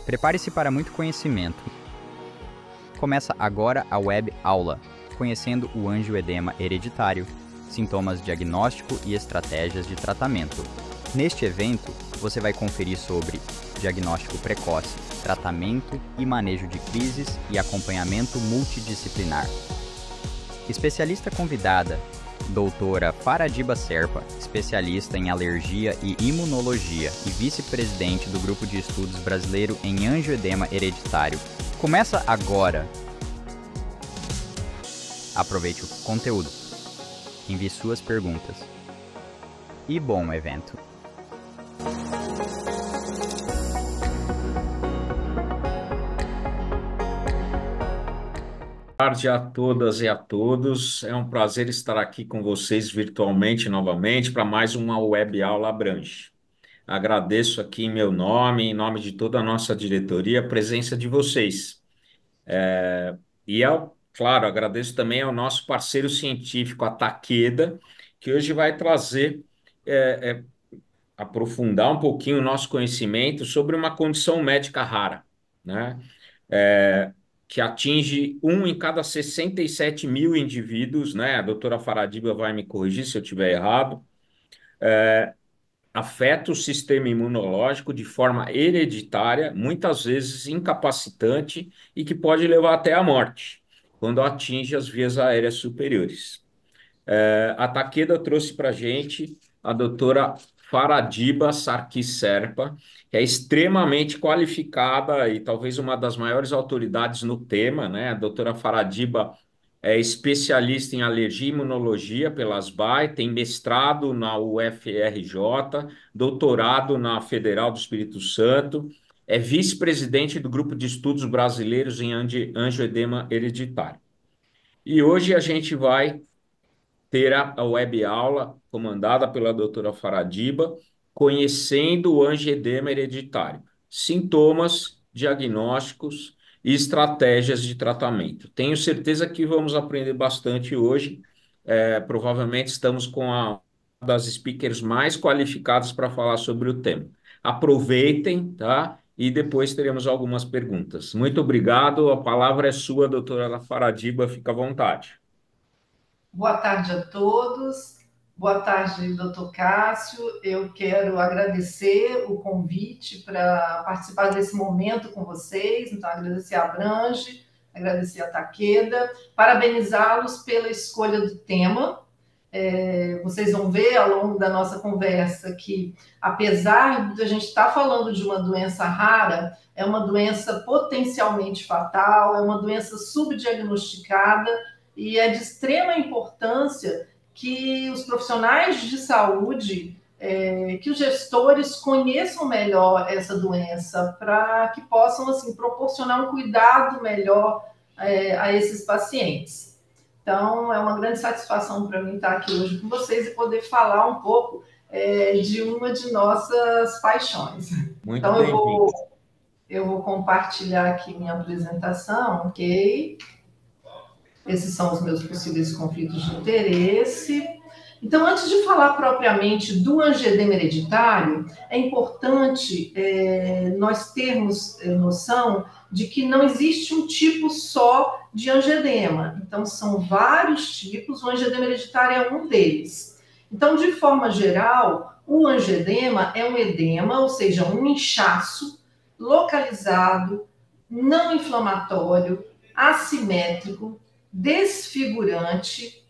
Prepare-se para muito conhecimento. Começa agora a web aula, conhecendo o angioedema hereditário, sintomas, diagnóstico e estratégias de tratamento. Neste evento, você vai conferir sobre diagnóstico precoce, tratamento e manejo de crises e acompanhamento multidisciplinar. Especialista convidada, doutora Faradiba Serpa, especialista em alergia e imunologia e vice-presidente do Grupo de Estudos Brasileiro em Angioedema Hereditário. Começa agora! Aproveite o conteúdo. Envie suas perguntas. E bom evento! Boa tarde a todas e a todos. É um prazer estar aqui com vocês virtualmente novamente para mais uma web aula Abrange. Agradeço aqui em meu nome, em nome de toda a nossa diretoria, a presença de vocês. Claro, agradeço também ao nosso parceiro científico, a Takeda, que hoje vai trazer, é, é, aprofundar um pouquinho o nosso conhecimento sobre uma condição médica rara, né? É, que atinge 1 em cada 67 mil indivíduos, né? A doutora Faradiba vai me corrigir se eu estiver errado. Afeta o sistema imunológico de forma hereditária, muitas vezes incapacitante e que pode levar até à morte, quando atinge as vias aéreas superiores. A Takeda trouxe para a gente a doutora Faradiba Sarkis-Serpa, que é extremamente qualificada e talvez uma das maiores autoridades no tema, né? A doutora Faradiba é especialista em alergia e imunologia pela ASBAI, tem mestrado na UFRJ, doutorado na Federal do Espírito Santo, é vice-presidente do Grupo de Estudos Brasileiros em Angioedema Hereditário. E hoje a gente vai ter a web aula comandada pela doutora Faradiba, conhecendo o angioedema hereditário, sintomas, diagnósticos e estratégias de tratamento. Tenho certeza que vamos aprender bastante hoje. Provavelmente estamos com a das speakers mais qualificadas para falar sobre o tema. Aproveitem, tá? E depois teremos algumas perguntas. Muito obrigado. A palavra é sua, doutora Faradiba. Fica à vontade. Boa tarde a todos. Boa tarde, doutor Cássio. Eu quero agradecer o convite para participar desse momento com vocês. Então, agradecer a Abrange, agradecer a Takeda, parabenizá-los pela escolha do tema. Vocês vão ver ao longo da nossa conversa que, apesar de a gente estar falando de uma doença rara, é uma doença potencialmente fatal, é uma doença subdiagnosticada, e é de extrema importância que os profissionais de saúde, que os gestores conheçam melhor essa doença, para que possam assim, proporcionar um cuidado melhor a esses pacientes. Então, é uma grande satisfação para mim estar aqui hoje com vocês e poder falar um pouco de uma de nossas paixões. Muito Então, bem-vindo. eu vou compartilhar aqui minha apresentação, ok? Esses são os meus possíveis conflitos de interesse. Então, antes de falar propriamente do angioedema hereditário, é importante nós termos noção de que não existe um tipo só de angioedema. Então, são vários tipos, o angioedema hereditário é um deles. Então, de forma geral, o angioedema é um edema, ou seja, um inchaço localizado, não inflamatório, assimétrico, desfigurante,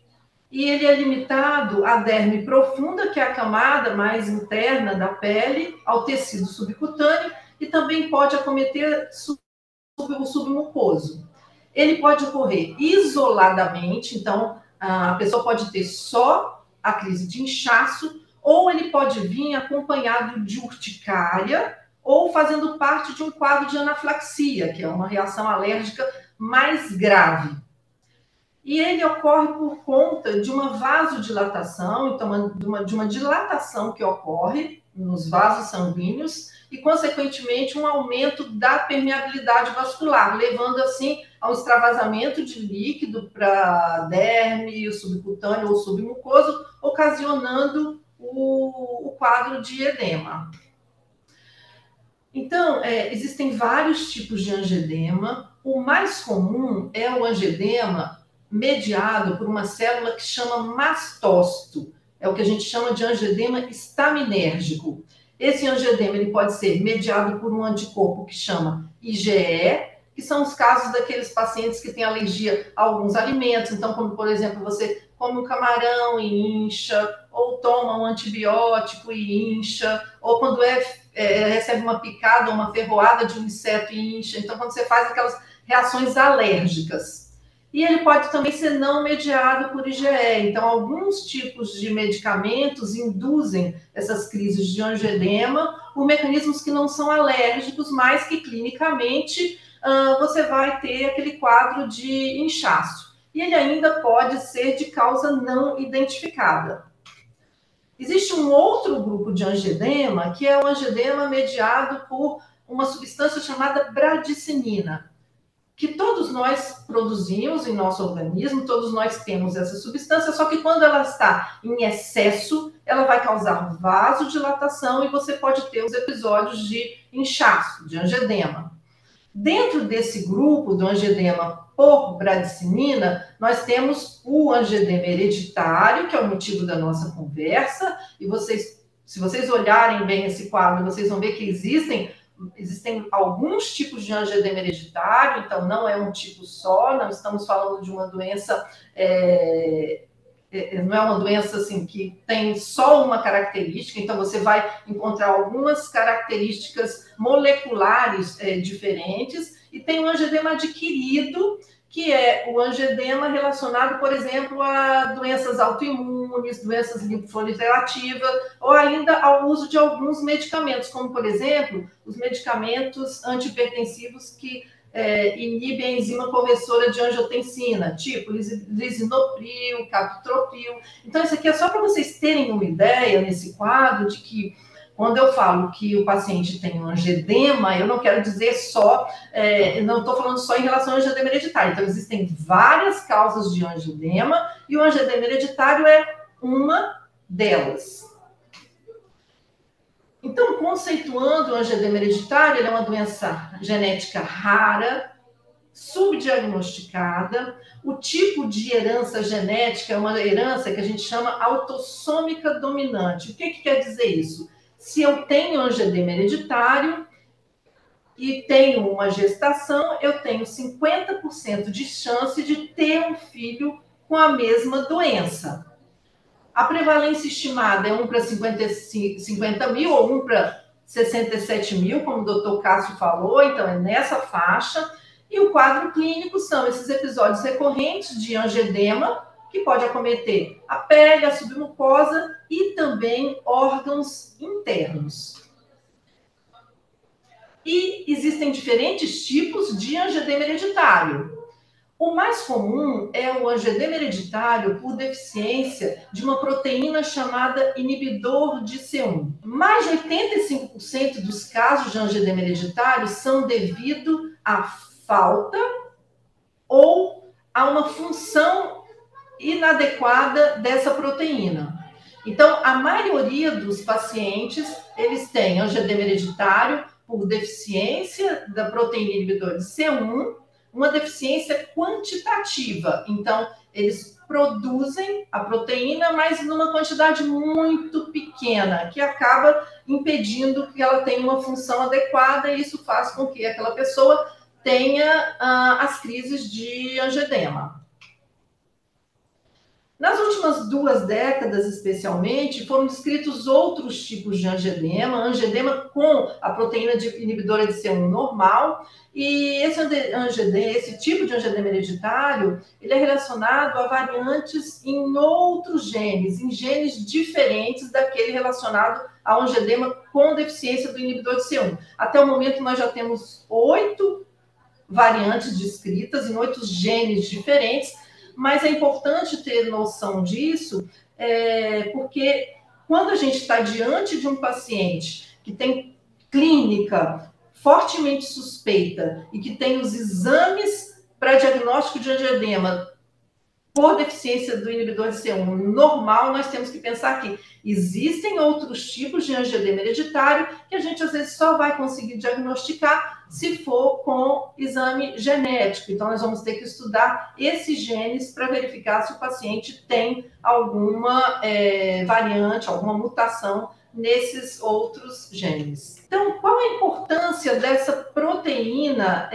e ele é limitado à derme profunda, que é a camada mais interna da pele, ao tecido subcutâneo, e também pode acometer o submucoso. Ele pode ocorrer isoladamente, então a pessoa pode ter só a crise de inchaço, ou ele pode vir acompanhado de urticária, ou fazendo parte de um quadro de anafilaxia, que é uma reação alérgica mais grave. E ele ocorre por conta de uma vasodilatação, então de uma dilatação que ocorre nos vasos sanguíneos e, consequentemente, um aumento da permeabilidade vascular, levando, assim, ao extravasamento de líquido para a derme, o subcutâneo ou submucoso, ocasionando o quadro de edema. Então, existem vários tipos de angedema. O mais comum é o angedema mediado por uma célula que chama mastócito. É o que a gente chama de angedema estaminérgico. Esse angedema ele pode ser mediado por um anticorpo que chama IgE, que são os casos daqueles pacientes que têm alergia a alguns alimentos. Então, como, por exemplo, você come um camarão e incha, ou toma um antibiótico e incha, ou quando recebe uma picada ou uma ferroada de um inseto e incha. Então, quando você faz aquelas reações alérgicas. E ele pode também ser não mediado por IgE. Então, alguns tipos de medicamentos induzem essas crises de angedema por mecanismos que não são alérgicos, mas que clinicamente você vai ter aquele quadro de inchaço. E ele ainda pode ser de causa não identificada. Existe um outro grupo de angedema, que é o angedema mediado por uma substância chamada bradicinina, que todos nós produzimos em nosso organismo, todos nós temos essa substância, só que quando ela está em excesso, ela vai causar vasodilatação e você pode ter os episódios de inchaço, de angedema. Dentro desse grupo do angedema por bradicinina, nós temos o angedema hereditário, que é o motivo da nossa conversa, e vocês, se vocês olharem bem esse quadro, vocês vão ver que existem alguns tipos de angedema hereditário, então não é um tipo só, não estamos falando de uma doença não é uma doença assim que tem só uma característica, então você vai encontrar algumas características moleculares diferentes, e tem um angedema adquirido, que é o angedema relacionado, por exemplo, a doenças autoimunes, doenças linfoproliferativas, ou ainda ao uso de alguns medicamentos, como, por exemplo, os medicamentos antihipertensivos que inibe a enzima conversora de angiotensina, tipo lisinopril, captopril. Então, isso aqui é só para vocês terem uma ideia nesse quadro de que quando eu falo que o paciente tem um angedema, eu não quero dizer só, não estou falando só em relação ao angedema hereditário. Então, existem várias causas de angedema e o angedema hereditário é uma delas. Então, conceituando o angedema hereditário, ele é uma doença genética rara, subdiagnosticada. O tipo de herança genética é uma herança que a gente chama autossômica dominante. O que quer dizer isso? Se eu tenho angedema hereditário e tenho uma gestação, eu tenho 50% de chance de ter um filho com a mesma doença. A prevalência estimada é 1 para 50 mil ou 1 para 67 mil, como o doutor Cássio falou, então é nessa faixa. E o quadro clínico são esses episódios recorrentes de angedema, que pode acometer a pele, a submucosa e também órgãos internos. E existem diferentes tipos de angedema hereditário. O mais comum é o angedema hereditário por deficiência de uma proteína chamada inibidor de C1. Mais de 85% dos casos de angedema hereditário são devido à falta ou a uma função inadequada dessa proteína. Então, a maioria dos pacientes, eles têm angedema hereditário por deficiência da proteína inibidor de C1, uma deficiência quantitativa. Então, eles produzem a proteína, mas numa quantidade muito pequena, que acaba impedindo que ela tenha uma função adequada, e isso faz com que aquela pessoa tenha as crises de angedema. Nas últimas 2 décadas, especialmente, foram descritos outros tipos de angedema com a proteína inibidora de C1 normal, e esse tipo de angedema hereditário, ele é relacionado a variantes em outros genes, em genes diferentes daquele relacionado ao angedema com deficiência do inibidor de C1. Até o momento, nós já temos 8 variantes descritas em 8 genes diferentes, mas é importante ter noção disso, porque quando a gente está diante de um paciente que tem clínica fortemente suspeita e que tem os exames para diagnóstico de angedema por deficiência do inibidor de C1 normal, nós temos que pensar que existem outros tipos de angioedema hereditário que a gente, às vezes, só vai conseguir diagnosticar se for com exame genético. Então, nós vamos ter que estudar esses genes para verificar se o paciente tem alguma variante, alguma mutação nesses outros genes. Então, qual a importância dessa proteína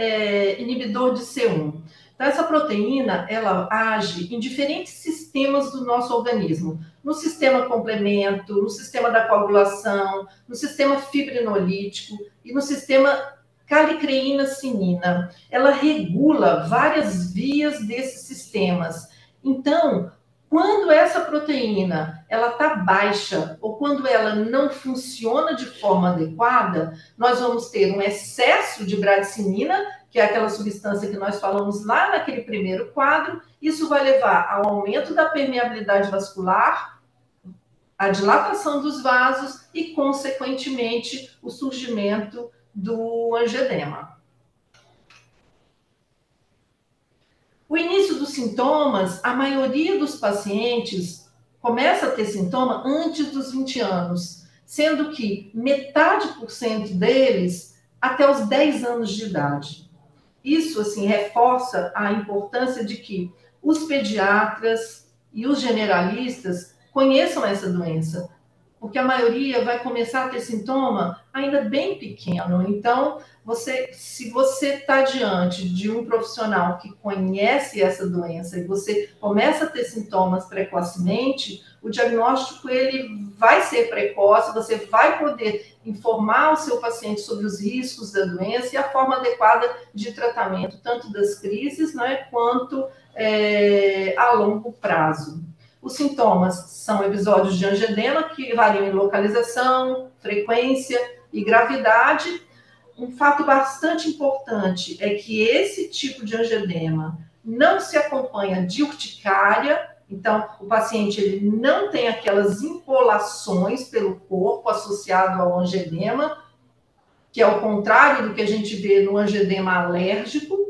inibidor de C1? Então, essa proteína, ela age em diferentes sistemas do nosso organismo. No sistema complemento, no sistema da coagulação, no sistema fibrinolítico e no sistema calicreína-cinina. Ela regula várias vias desses sistemas. Então, quando essa proteína ela está baixa ou quando ela não funciona de forma adequada, nós vamos ter um excesso de bradicinina, que é aquela substância que nós falamos lá naquele primeiro quadro. Isso vai levar ao aumento da permeabilidade vascular, a dilatação dos vasos e, consequentemente, o surgimento do angioedema. O início dos sintomas, a maioria dos pacientes começa a ter sintoma antes dos 20 anos, sendo que metade por cento deles até os 10 anos de idade. Isso, assim, reforça a importância de que os pediatras e os generalistas conheçam essa doença, porque a maioria vai começar a ter sintoma ainda bem pequeno. Então, se você está diante de um profissional que conhece essa doença e você começa a ter sintomas precocemente, o diagnóstico ele vai ser precoce, você vai poder informar o seu paciente sobre os riscos da doença e a forma adequada de tratamento, tanto das crises, né, quanto a longo prazo. Os sintomas são episódios de angioedema que variam em localização, frequência e gravidade. Um fato bastante importante é que esse tipo de angioedema não se acompanha de urticária, então o paciente ele não tem aquelas impolações pelo corpo associado ao angioedema, que é o contrário do que a gente vê no angioedema alérgico.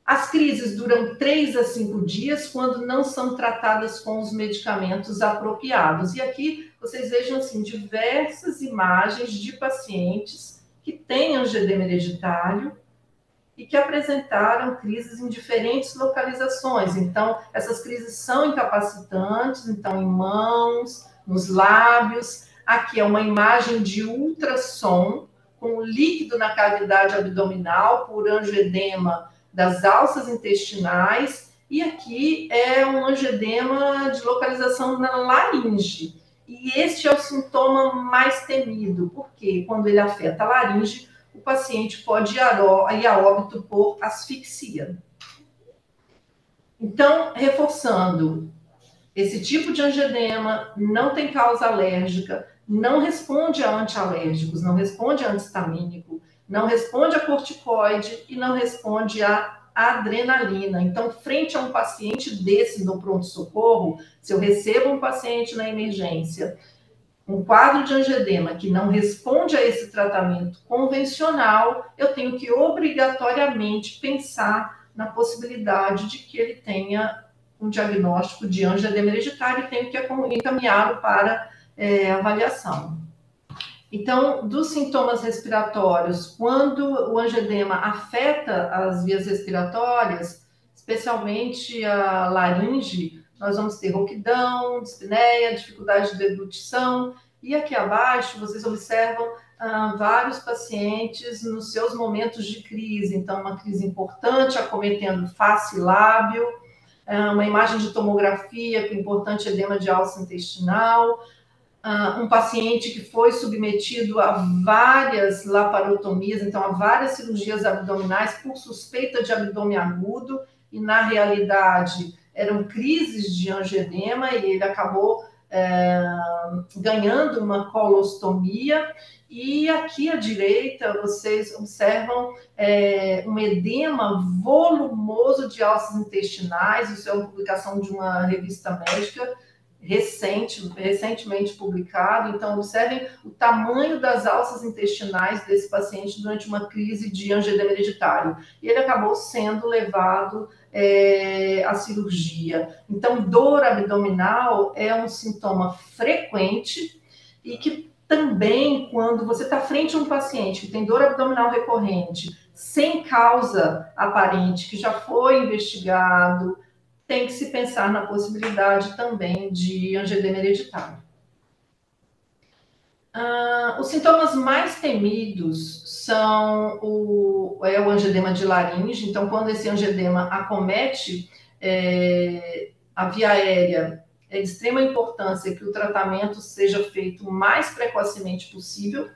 As crises duram 3 a 5 dias quando não são tratadas com os medicamentos apropriados. E aqui vocês vejam assim, diversas imagens de pacientes que têm angioedema hereditário e que apresentaram crises em diferentes localizações. Então, essas crises são incapacitantes, então, em mãos, nos lábios. Aqui é uma imagem de ultrassom com líquido na cavidade abdominal por angioedema das alças intestinais, e aqui é um angioedema de localização na laringe. E este é o sintoma mais temido, porque quando ele afeta a laringe, o paciente pode ir a óbito por asfixia. Então, reforçando, esse tipo de angioedema não tem causa alérgica, não responde a antialérgicos, não responde a antihistamínico, não responde a corticoide e não responde a adrenalina. Então, frente a um paciente desse no pronto-socorro, se eu recebo um paciente na emergência, um quadro de angioedema que não responde a esse tratamento convencional, eu tenho que obrigatoriamente pensar na possibilidade de que ele tenha um diagnóstico de angioedema hereditário e tenho que encaminhá-lo para avaliação. Então, dos sintomas respiratórios, quando o angioedema afeta as vias respiratórias, especialmente a laringe, nós vamos ter rouquidão, dispneia, dificuldade de deglutição, e aqui abaixo vocês observam vários pacientes nos seus momentos de crise, então uma crise importante acometendo face e lábio, uma imagem de tomografia com importante edema de alça intestinal, um paciente que foi submetido a várias laparotomias, então a várias cirurgias abdominais por suspeita de abdômen agudo, e na realidade eram crises de angioedema e ele acabou ganhando uma colostomia. E aqui à direita vocês observam um edema volumoso de alças intestinais, isso é uma publicação de uma revista médica, recentemente publicado. Então, observem o tamanho das alças intestinais desse paciente durante uma crise de angioedema hereditário. E ele acabou sendo levado à cirurgia. Então, dor abdominal é um sintoma frequente e que também, quando você está frente a um paciente que tem dor abdominal recorrente, sem causa aparente, que já foi investigado, tem que se pensar na possibilidade também de angioedema hereditário. Os sintomas mais temidos são o angioedema de laringe. Então, quando esse angioedema acomete a via aérea, é de extrema importância que o tratamento seja feito o mais precocemente possível.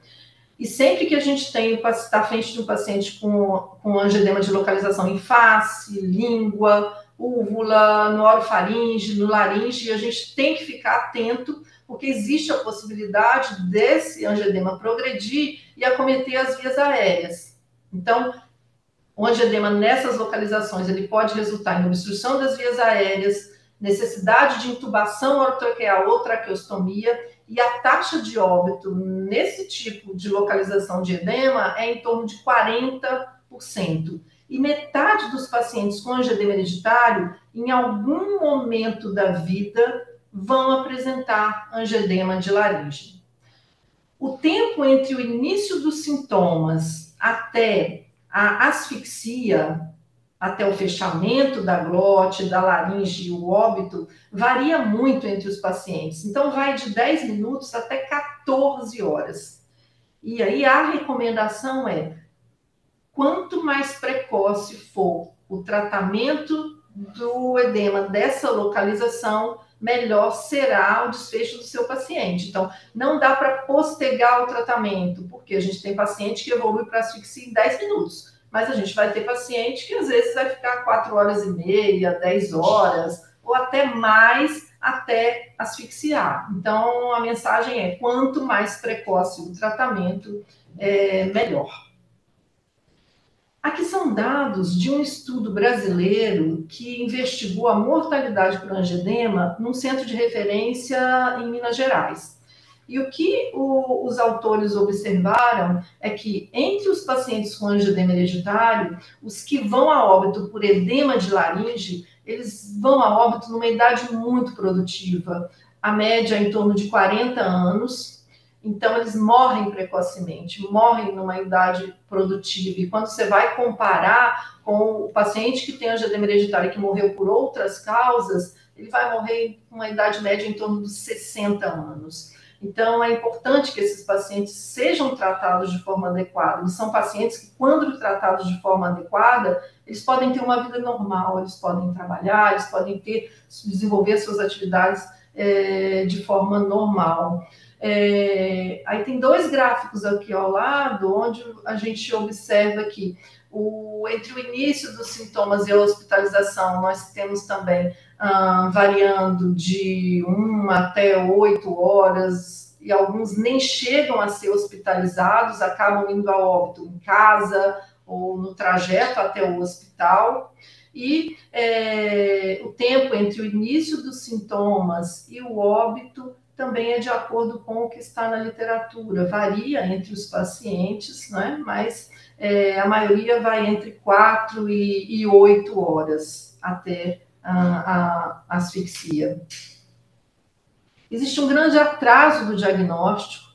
E sempre que a gente está à frente de um paciente com angioedema de localização em face, língua, úvula, no orofaringe, no laringe, a gente tem que ficar atento, porque existe a possibilidade desse angioedema progredir e acometer as vias aéreas. Então, o angioedema nessas localizações, ele pode resultar em obstrução das vias aéreas, necessidade de intubação orotraqueal ou traqueostomia, e a taxa de óbito nesse tipo de localização de edema é em torno de 40%. E metade dos pacientes com angioedema hereditário, em algum momento da vida, vão apresentar angioedema de laringe. O tempo entre o início dos sintomas até a asfixia, até o fechamento da glote, da laringe e o óbito, varia muito entre os pacientes. Então, vai de 10 minutos até 14 horas. E aí, a recomendação é, quanto mais precoce for o tratamento do edema dessa localização, melhor será o desfecho do seu paciente. Então, não dá para postergar o tratamento, porque a gente tem paciente que evolui para asfixia em 10 minutos. Mas a gente vai ter paciente que às vezes vai ficar 4 horas e meia, 10 horas, ou até mais, até asfixiar. Então, a mensagem é, quanto mais precoce o tratamento, melhor. Aqui são dados de um estudo brasileiro que investigou a mortalidade por angioedema num centro de referência em Minas Gerais. E o que os autores observaram é que, entre os pacientes com angioedema hereditário, os que vão a óbito por edema de laringe, eles vão a óbito numa idade muito produtiva, a média é em torno de 40 anos, então eles morrem precocemente, morrem numa idade produtiva. E quando você vai comparar com o paciente que tem angioedema hereditário e que morreu por outras causas, ele vai morrer com uma idade média em torno dos 60 anos. Então, é importante que esses pacientes sejam tratados de forma adequada. Eles são pacientes que, quando tratados de forma adequada, eles podem ter uma vida normal, eles podem trabalhar, eles podem desenvolver suas atividades de forma normal. Aí tem 2 gráficos aqui ao lado, onde a gente observa que entre o início dos sintomas e a hospitalização, nós temos também variando de 1 até 8 horas, e alguns nem chegam a ser hospitalizados, acabam indo a óbito em casa ou no trajeto até o hospital. E o tempo entre o início dos sintomas e o óbito também é de acordo com o que está na literatura, varia entre os pacientes, né? Mas a maioria vai entre 4 e 8 horas até a asfixia. Existe um grande atraso do diagnóstico.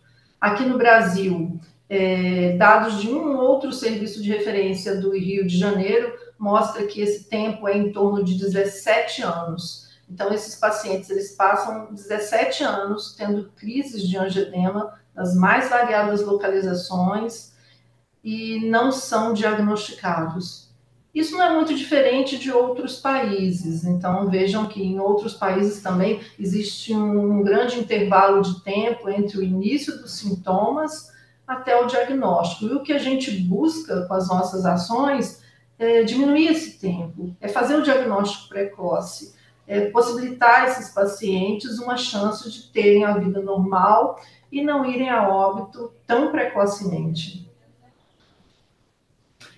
Aqui no Brasil, dados de um outro serviço de referência do Rio de Janeiro mostra que esse tempo é em torno de 17 anos. Então, esses pacientes, eles passam 17 anos tendo crises de angioedema nas mais variadas localizações e não são diagnosticados. Isso não é muito diferente de outros países. Então, vejam que em outros países também existe um grande intervalo de tempo entre o início dos sintomas até o diagnóstico. E o que a gente busca com as nossas ações é diminuir esse tempo, é fazer o diagnóstico precoce, possibilitar a esses pacientes uma chance de terem a vida normal e não irem a óbito tão precocemente.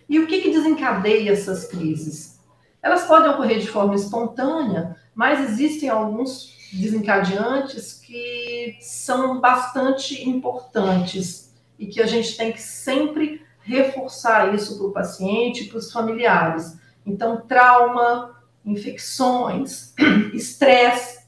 E o que desencadeia essas crises? Elas podem ocorrer de forma espontânea, mas existem alguns desencadeantes que são bastante importantes e que a gente tem que sempre reforçar isso para o paciente e para os familiares. Então, trauma, infecções, estresse,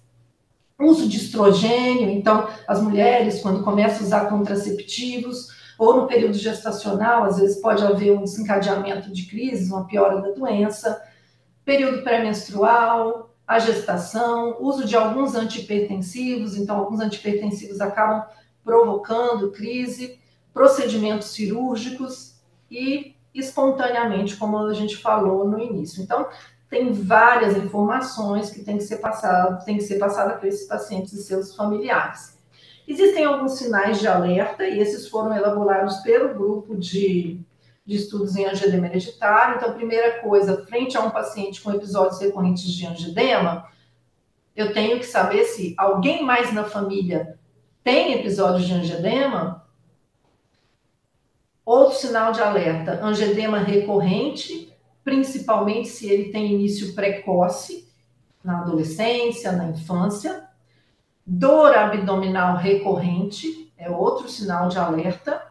uso de estrogênio. Então, as mulheres, quando começam a usar contraceptivos, ou no período gestacional, às vezes pode haver um desencadeamento de crise, uma piora da doença, período pré-menstrual, a gestação, uso de alguns antihipertensivos, então alguns antihipertensivos acabam provocando crise, procedimentos cirúrgicos e espontaneamente, como a gente falou no início. Então, tem várias informações que tem que ser passada para esses pacientes e seus familiares. Existem alguns sinais de alerta, e esses foram elaborados pelo grupo de estudos em angioedema hereditário. Então, primeira coisa, frente a um paciente com episódios recorrentes de angioedema, eu tenho que saber se alguém mais na família tem episódios de angioedema. Outro sinal de alerta, angioedema recorrente, principalmente se ele tem início precoce, na adolescência, na infância. Dor abdominal recorrente é outro sinal de alerta.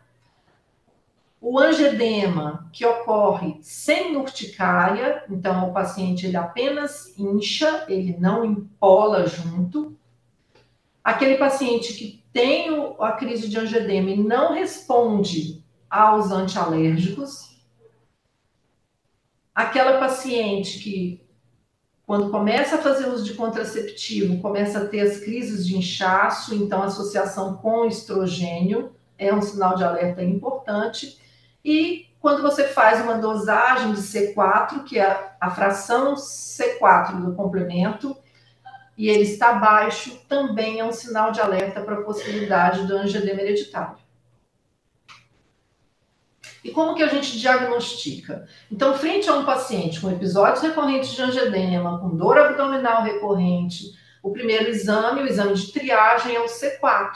O angioedema que ocorre sem urticária, então o paciente ele apenas incha, ele não empola junto. Aquele paciente que tem a crise de angioedema e não responde aos antialérgicos. Aquela paciente que, quando começa a fazer uso de contraceptivo, começa a ter as crises de inchaço, então associação com estrogênio é um sinal de alerta importante. E quando você faz uma dosagem de C4, que é a fração C4 do complemento, e ele está baixo, também é um sinal de alerta para a possibilidade do angioedema hereditário. E como que a gente diagnostica? Então, frente a um paciente com episódios recorrentes de angioedema, com dor abdominal recorrente, o primeiro exame, o exame de triagem, é o C4,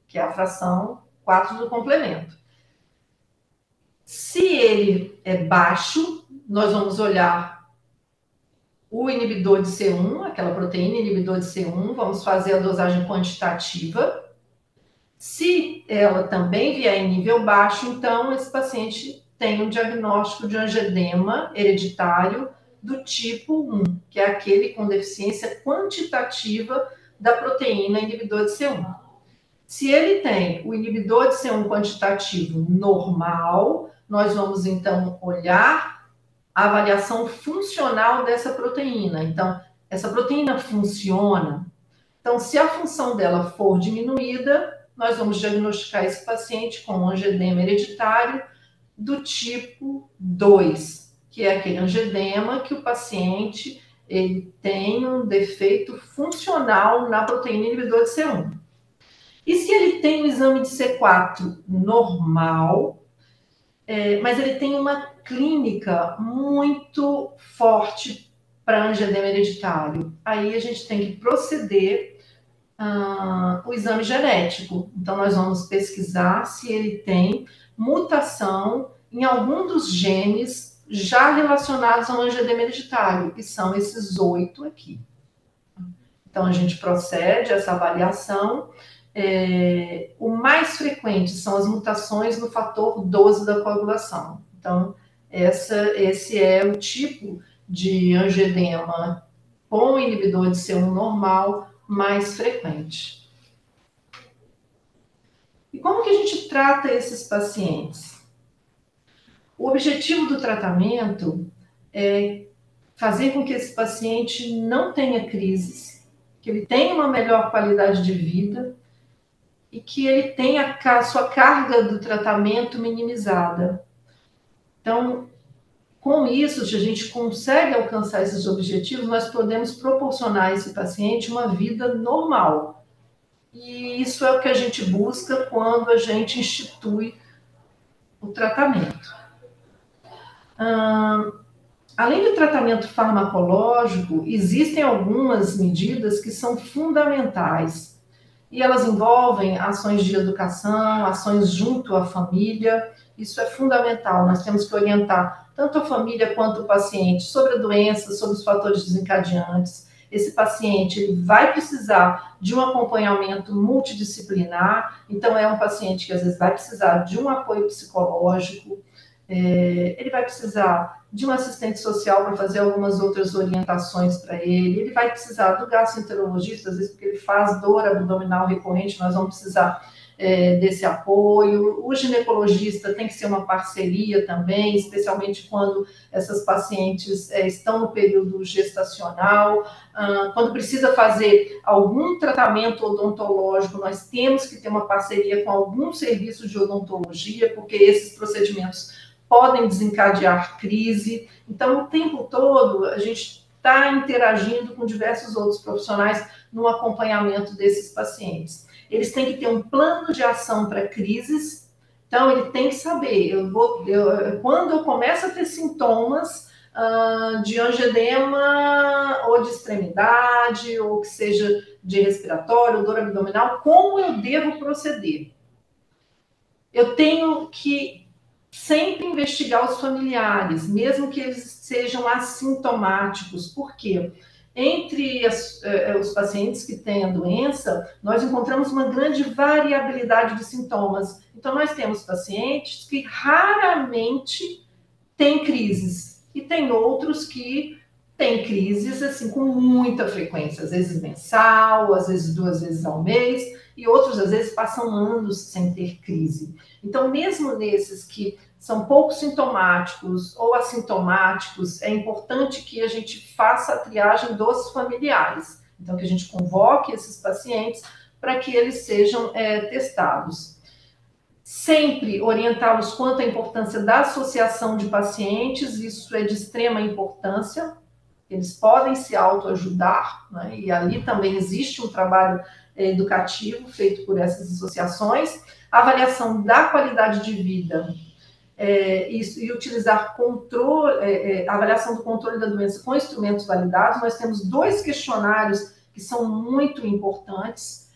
que é a fração 4 do complemento. Se ele é baixo, nós vamos olhar o inibidor de C1, aquela proteína inibidor de C1, vamos fazer a dosagem quantitativa. Se ela também vier em nível baixo, então esse paciente tem um diagnóstico de angioedema hereditário do tipo 1, que é aquele com deficiência quantitativa da proteína inibidor de C1. Se ele tem o inibidor de C1 quantitativo normal, nós vamos então olhar a avaliação funcional dessa proteína. Então, essa proteína funciona. Então, se a função dela for diminuída, nós vamos diagnosticar esse paciente com angioedema hereditário do tipo 2, que é aquele angioedema que o paciente ele tem um defeito funcional na proteína inibidor de C1. E se ele tem um exame de C4 normal, mas ele tem uma clínica muito forte para angioedema hereditário, aí a gente tem que proceder o exame genético. Então, nós vamos pesquisar se ele tem mutação em algum dos genes já relacionados ao angioedema hereditário, que são esses 8 aqui. Então, a gente procede a essa avaliação. O mais frequente são as mutações no fator 12 da coagulação. Então, esse é o tipo de angioedema com inibidor de C1 normal mais frequente. E como que a gente trata esses pacientes? O objetivo do tratamento é fazer com que esse paciente não tenha crises, que ele tenha uma melhor qualidade de vida e que ele tenha a sua carga do tratamento minimizada. Então, com isso, se a gente consegue alcançar esses objetivos, nós podemos proporcionar a esse paciente uma vida normal. E isso é o que a gente busca quando a gente institui o tratamento. Além do tratamento farmacológico, existem algumas medidas que são fundamentais. E elas envolvem ações de educação, ações junto à família. Isso é fundamental. Nós temos que orientar tanto a família quanto o paciente sobre a doença, sobre os fatores desencadeantes, esse paciente ele vai precisar de um acompanhamento multidisciplinar, então é um paciente que às vezes vai precisar de um apoio psicológico, ele vai precisar de um assistente social para fazer algumas outras orientações para ele vai precisar do gastroenterologista, às vezes porque ele faz dor abdominal recorrente, nós vamos precisar desse apoio. O ginecologista tem que ser uma parceria também, especialmente quando essas pacientes estão no período gestacional. Quando precisa fazer algum tratamento odontológico, nós temos que ter uma parceria com algum serviço de odontologia, porque esses procedimentos podem desencadear crise. Então, o tempo todo, a gente está interagindo com diversos outros profissionais no acompanhamento desses pacientes. Eles têm que ter um plano de ação para crises, então ele tem que saber, quando eu começo a ter sintomas de angioedema ou de extremidade, ou que seja de respiratório, dor abdominal, como eu devo proceder? Eu tenho que sempre investigar os familiares, mesmo que eles sejam assintomáticos. Por quê? Entre os pacientes que têm a doença, nós encontramos uma grande variabilidade de sintomas. Então, nós temos pacientes que raramente têm crises, e tem outros que têm crises assim, com muita frequência, às vezes mensal, às vezes 2 vezes ao mês, e outros, às vezes, passam anos sem ter crise. Então, mesmo nesses que são pouco sintomáticos ou assintomáticos, é importante que a gente faça a triagem dos familiares. Então, que a gente convoque esses pacientes para que eles sejam testados. Sempre orientá-los quanto à importância da associação de pacientes, isso é de extrema importância. Eles podem se autoajudar, né? E ali também existe um trabalho educativo feito por essas associações. A avaliação da qualidade de vida e utilizar a avaliação do controle da doença com instrumentos validados. Nós temos 2 questionários que são muito importantes.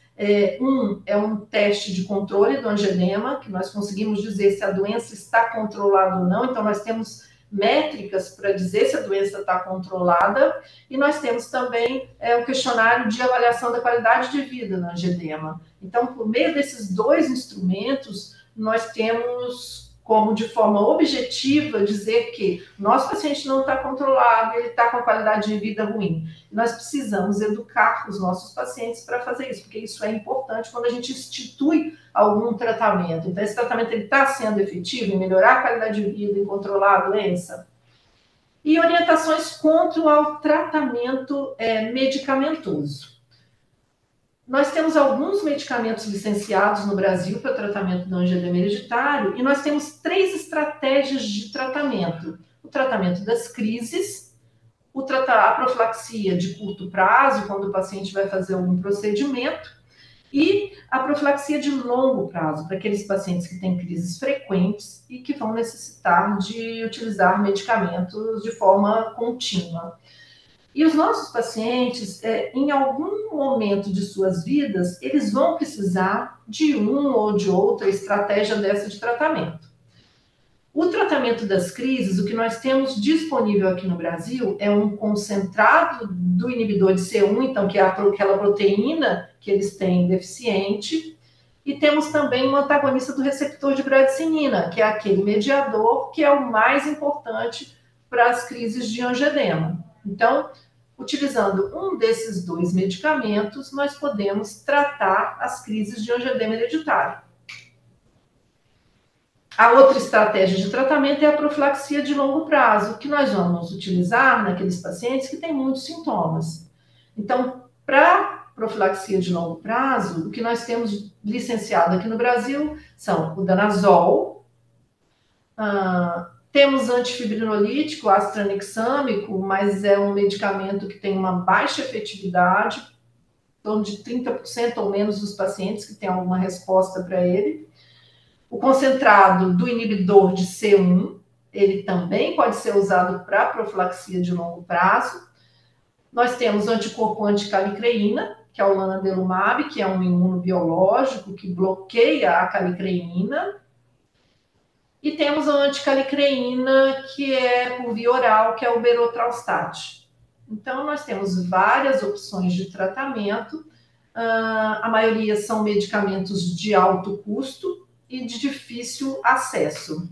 Um é um teste de controle do angioedema, que nós conseguimos dizer se a doença está controlada ou não. Então, nós temos métricas para dizer se a doença está controlada, e nós temos também um questionário de avaliação da qualidade de vida no angioedema. Então, por meio desses 2 instrumentos, nós temos como, de forma objetiva, dizer que nosso paciente não está controlado, ele está com a qualidade de vida ruim. Nós precisamos educar os nossos pacientes para fazer isso, porque isso é importante quando a gente institui algum tratamento. Então, esse tratamento está sendo efetivo em melhorar a qualidade de vida, em controlar a doença. E orientações contra o tratamento medicamentoso. Nós temos alguns medicamentos licenciados no Brasil para tratamento do angioedema hereditário, e nós temos 3 estratégias de tratamento. O tratamento das crises, a profilaxia de curto prazo, quando o paciente vai fazer algum procedimento, e a profilaxia de longo prazo, para aqueles pacientes que têm crises frequentes e que vão necessitar de utilizar medicamentos de forma contínua. E os nossos pacientes, em algum momento de suas vidas, eles vão precisar de uma ou de outra estratégia dessa de tratamento. O tratamento das crises, o que nós temos disponível aqui no Brasil é um concentrado do inibidor de C1, então, que é aquela proteína que eles têm deficiente, e temos também um antagonista do receptor de bradicinina, que é aquele mediador que é o mais importante para as crises de angioedema. Então, utilizando um desses 2 medicamentos, nós podemos tratar as crises de angioedema hereditário. A outra estratégia de tratamento é a profilaxia de longo prazo, que nós vamos utilizar naqueles pacientes que têm muitos sintomas. Então, para profilaxia de longo prazo, o que nós temos licenciado aqui no Brasil são o danazol, temos antifibrinolítico, astranexâmico, mas é um medicamento que tem uma baixa efetividade, em torno de 30% ou menos dos pacientes que têm alguma resposta para ele. O concentrado do inibidor de C1, ele também pode ser usado para profilaxia de longo prazo. Nós temos o anticorpo anticalicreína, que é o lanadelumab, que é um imunobiológico que bloqueia a calicreína. E temos a anticalicreína, que é por via oral, que é o berotralstat. Então, nós temos várias opções de tratamento. A maioria são medicamentos de alto custo e de difícil acesso.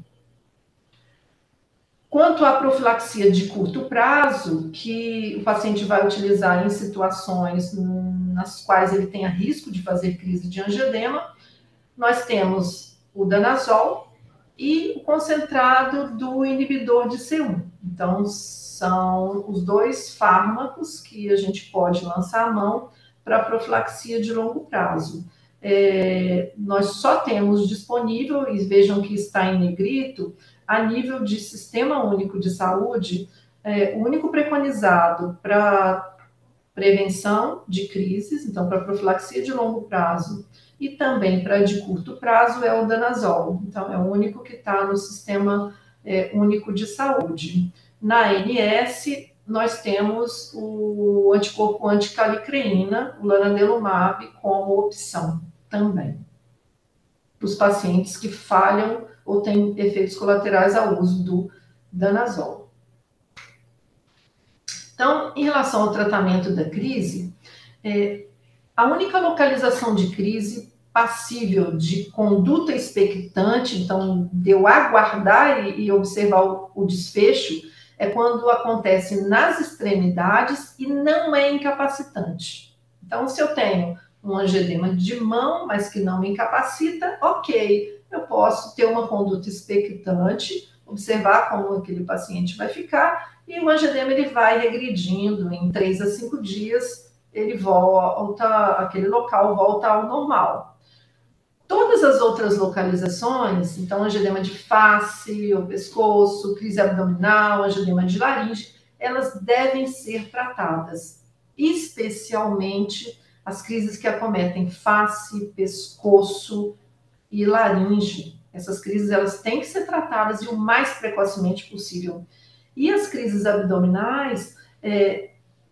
Quanto à profilaxia de curto prazo, que o paciente vai utilizar em situações nas quais ele tenha risco de fazer crise de angioedema, nós temos o danazol e o concentrado do inibidor de C1. Então, são os dois fármacos que a gente pode lançar a mão para profilaxia de longo prazo. Nós só temos disponível, e vejam que está em negrito, a nível de Sistema Único de Saúde, o único preconizado para prevenção de crises, então para profilaxia de longo prazo, e também para de curto prazo é o danazol. Então, é o único que está no Sistema Único de Saúde. Na ANS, nós temos o anticorpo anticalicreína, o lanadelumab, como opção também, para os pacientes que falham ou têm efeitos colaterais ao uso do danazol. Então, em relação ao tratamento da crise, a única localização de crise passível de conduta expectante, então, de eu aguardar e observar o desfecho, é quando acontece nas extremidades e não é incapacitante. Então, se eu tenho um angioedema de mão, mas que não me incapacita, ok, eu posso ter uma conduta expectante, observar como aquele paciente vai ficar, e o angioedema ele vai regredindo em 3 a 5 dias, ele volta, aquele local volta ao normal. Todas as outras localizações, então angioedema de face, ou pescoço, crise abdominal, angioedema de laringe, elas devem ser tratadas, especialmente as crises que acometem face, pescoço e laringe. Essas crises elas têm que ser tratadas e o mais precocemente possível. E as crises abdominais,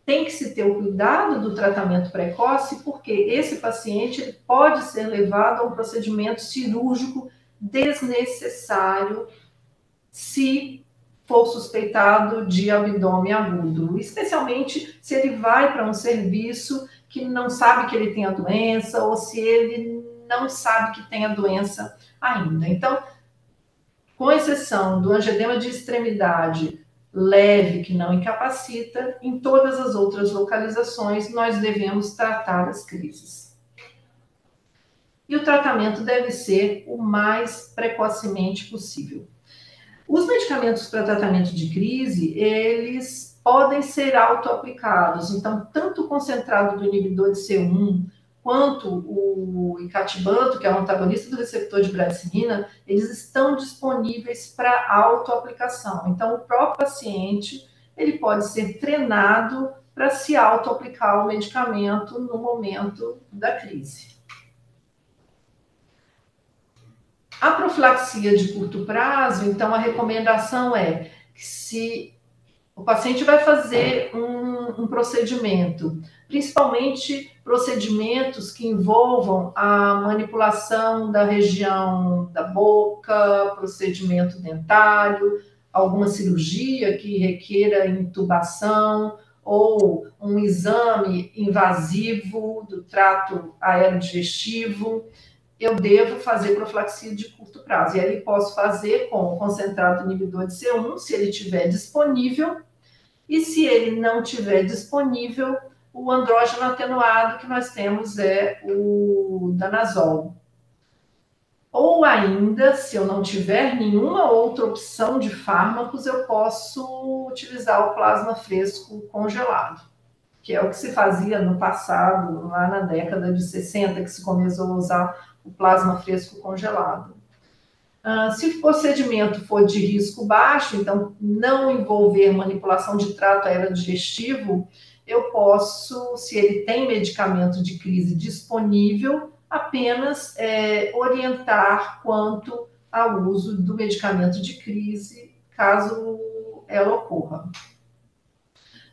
tem que se ter o cuidado do tratamento precoce, porque esse paciente ele pode ser levado a um procedimento cirúrgico desnecessário se for suspeitado de abdômen agudo, especialmente se ele vai para um serviço que não sabe que ele tem a doença ou se ele não sabe que tem a doença ainda. Então, com exceção do angioedema de extremidade leve, que não incapacita, em todas as outras localizações, nós devemos tratar as crises. E o tratamento deve ser o mais precocemente possível. Os medicamentos para tratamento de crise, eles podem ser autoaplicados. Então, tanto o concentrado do inibidor de C1, quanto o icatibant, que é o antagonista do receptor de bradicinin, eles estão disponíveis para autoaplicação. Então, o próprio paciente, ele pode ser treinado para se autoaplicar o medicamento no momento da crise. A profilaxia de curto prazo, então, a recomendação é que se o paciente vai fazer um procedimento, principalmente procedimentos que envolvam a manipulação da região da boca, procedimento dentário, alguma cirurgia que requeira intubação ou um exame invasivo do trato aerodigestivo, eu devo fazer profilaxia de curto prazo. E aí posso fazer com o concentrado inibidor de C1, se ele estiver disponível, e se ele não estiver disponível, o andrógeno atenuado que nós temos é o danazol. Ou ainda, se eu não tiver nenhuma outra opção de fármacos, eu posso utilizar o plasma fresco congelado, que é o que se fazia no passado, lá na década de 60, que se começou a usar o plasma fresco congelado. Se o procedimento for de risco baixo, então não envolver manipulação de trato aerodigestivo, eu posso, se ele tem medicamento de crise disponível, apenas orientar quanto ao uso do medicamento de crise, caso ela ocorra.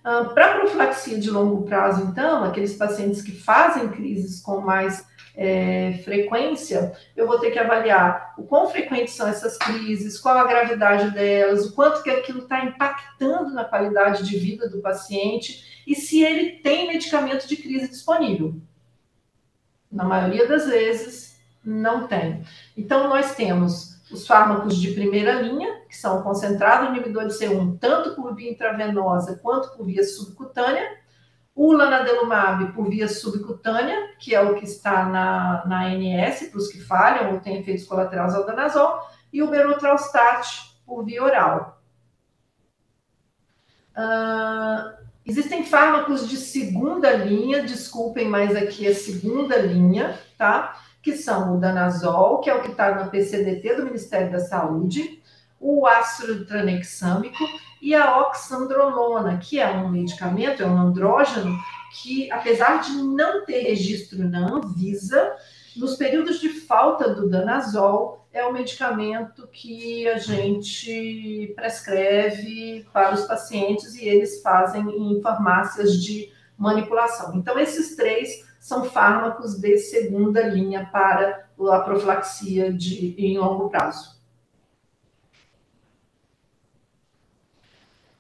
Para profilaxia de longo prazo, então, aqueles pacientes que fazem crises com mais frequência, eu vou ter que avaliar o quão frequentes são essas crises, qual a gravidade delas, o quanto que aquilo está impactando na qualidade de vida do paciente e se ele tem medicamento de crise disponível. Na maioria das vezes, não tem. Então, nós temos os fármacos de primeira linha, que são o concentrado inibidor de C1, tanto por via intravenosa quanto por via subcutânea, o lanadelumab por via subcutânea, que é o que está na ANS, para os que falham ou têm efeitos colaterais ao danazol, e o berotralstat por via oral. Existem fármacos de segunda linha, desculpem, mas aqui é segunda linha, tá? Que são o danazol, que é o que está na PCDT do Ministério da Saúde, o ácido tranexâmico e a oxandrolona, que é um medicamento, é um andrógeno, que apesar de não ter registro na Anvisa, nos períodos de falta do danazol, é o medicamento que a gente prescreve para os pacientes e eles fazem em farmácias de manipulação. Então, esses três são fármacos de segunda linha para a profilaxia em longo prazo.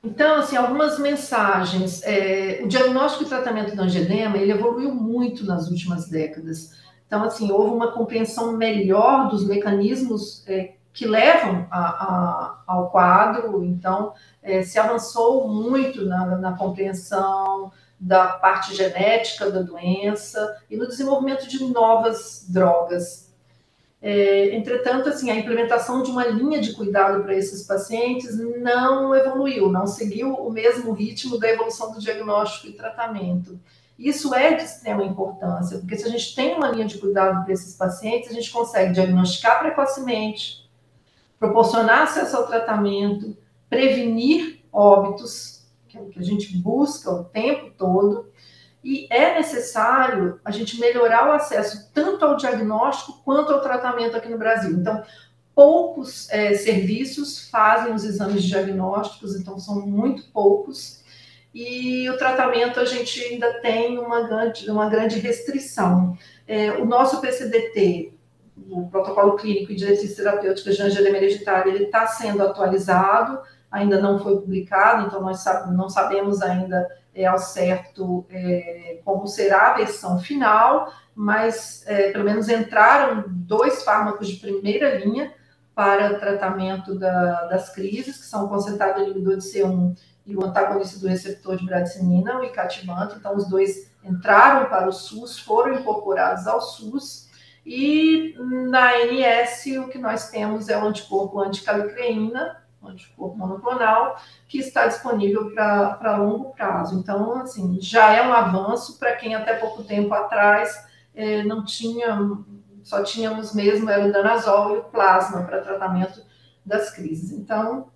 Então, assim, algumas mensagens. O diagnóstico e tratamento do angedema, ele evoluiu muito nas últimas décadas. Então, assim, houve uma compreensão melhor dos mecanismos que levam ao quadro. Então, se avançou muito na compreensão da parte genética da doença e no desenvolvimento de novas drogas. Entretanto, assim, a implementação de uma linha de cuidado para esses pacientes não evoluiu, não seguiu o mesmo ritmo da evolução do diagnóstico e tratamento. Isso é de extrema importância, porque se a gente tem uma linha de cuidado para esses pacientes, a gente consegue diagnosticar precocemente, proporcionar acesso ao tratamento, prevenir óbitos, que é o que a gente busca o tempo todo, e é necessário a gente melhorar o acesso tanto ao diagnóstico quanto ao tratamento aqui no Brasil. Então, poucos serviços fazem os exames diagnósticos, então são muito poucos, e o tratamento a gente ainda tem uma grande restrição. O nosso PCDT, o protocolo clínico e diretrizes terapêuticas de angedema hereditária, ele está sendo atualizado, ainda não foi publicado, então nós não sabemos ainda ao certo como será a versão final, mas pelo menos entraram 2 fármacos de primeira linha para tratamento das crises, que são o concentrado inibidor de C1 e o antagonista do receptor de bradicimina, o icatibant. Então, os 2 entraram para o SUS, foram incorporados ao SUS, e na ANS o que nós temos é o anticorpo anticalicreína, anticorpo monoclonal, que está disponível para longo prazo. Então, assim, já é um avanço para quem até pouco tempo atrás não tinha, só tínhamos mesmo era o danazol e o plasma para tratamento das crises. Então,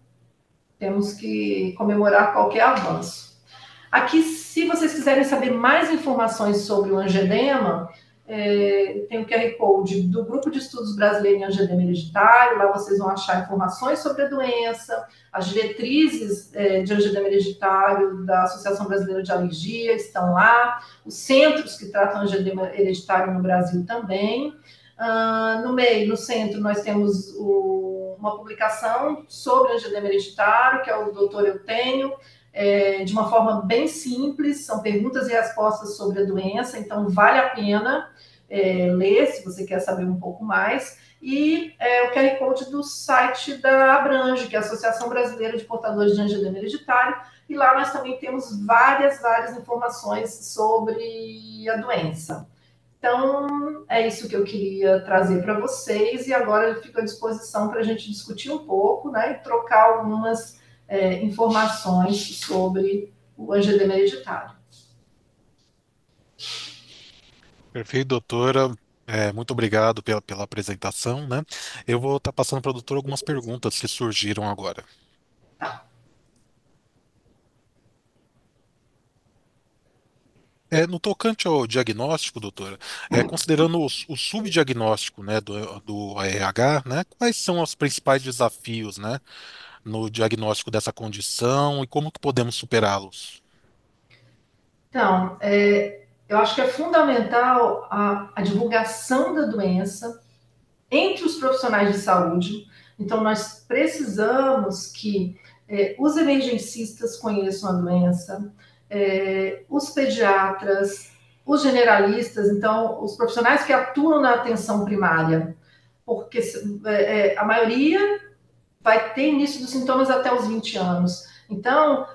temos que comemorar qualquer avanço. Aqui, se vocês quiserem saber mais informações sobre o angedema, tem o QR Code do Grupo de Estudos Brasileiro em Angedema Hereditário. Lá vocês vão achar informações sobre a doença, as diretrizes de angedema hereditário da Associação Brasileira de Alergia estão lá, os centros que tratam angedema hereditário no Brasil também. No centro, nós temos uma publicação sobre angedema hereditário, que é o Doutor Eu Tenho, de uma forma bem simples, são perguntas e respostas sobre a doença, então vale a pena ler, se você quer saber um pouco mais, e o QR Code do site da Abrange, que é a Associação Brasileira de Portadores de Angedema Hereditário, e lá nós também temos várias informações sobre a doença. Então, é isso que eu queria trazer para vocês, e agora eu fico à disposição para a gente discutir um pouco, né, e trocar algumas informações sobre o angedema hereditário. Perfeito, doutora. Muito obrigado pela apresentação, né? Eu vou estar passando para a doutora algumas perguntas que surgiram agora. No tocante ao diagnóstico, doutora, considerando o subdiagnóstico, né, do ARH, né, quais são os principais desafios, né, no diagnóstico dessa condição e como que podemos superá-los? Então, eu acho que é fundamental a divulgação da doença entre os profissionais de saúde. Então, nós precisamos que os emergencistas conheçam a doença, os pediatras, os generalistas, então, os profissionais que atuam na atenção primária, porque a maioria vai ter início dos sintomas até os 20 anos. Então,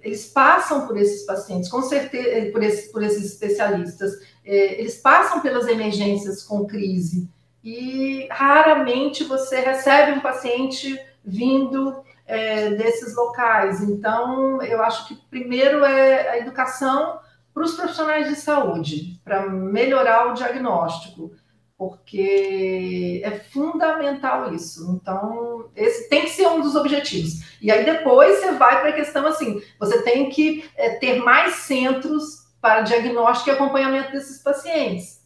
eles passam por esses pacientes, com certeza, por esses especialistas, eles passam pelas emergências com crise, e raramente você recebe um paciente vindo desses locais. Então, eu acho que primeiro é a educação para os profissionais de saúde, para melhorar o diagnóstico, porque é fundamental isso. Então, esse tem que ser um dos objetivos. E aí depois você vai para a questão assim, você tem que ter mais centros para diagnóstico e acompanhamento desses pacientes.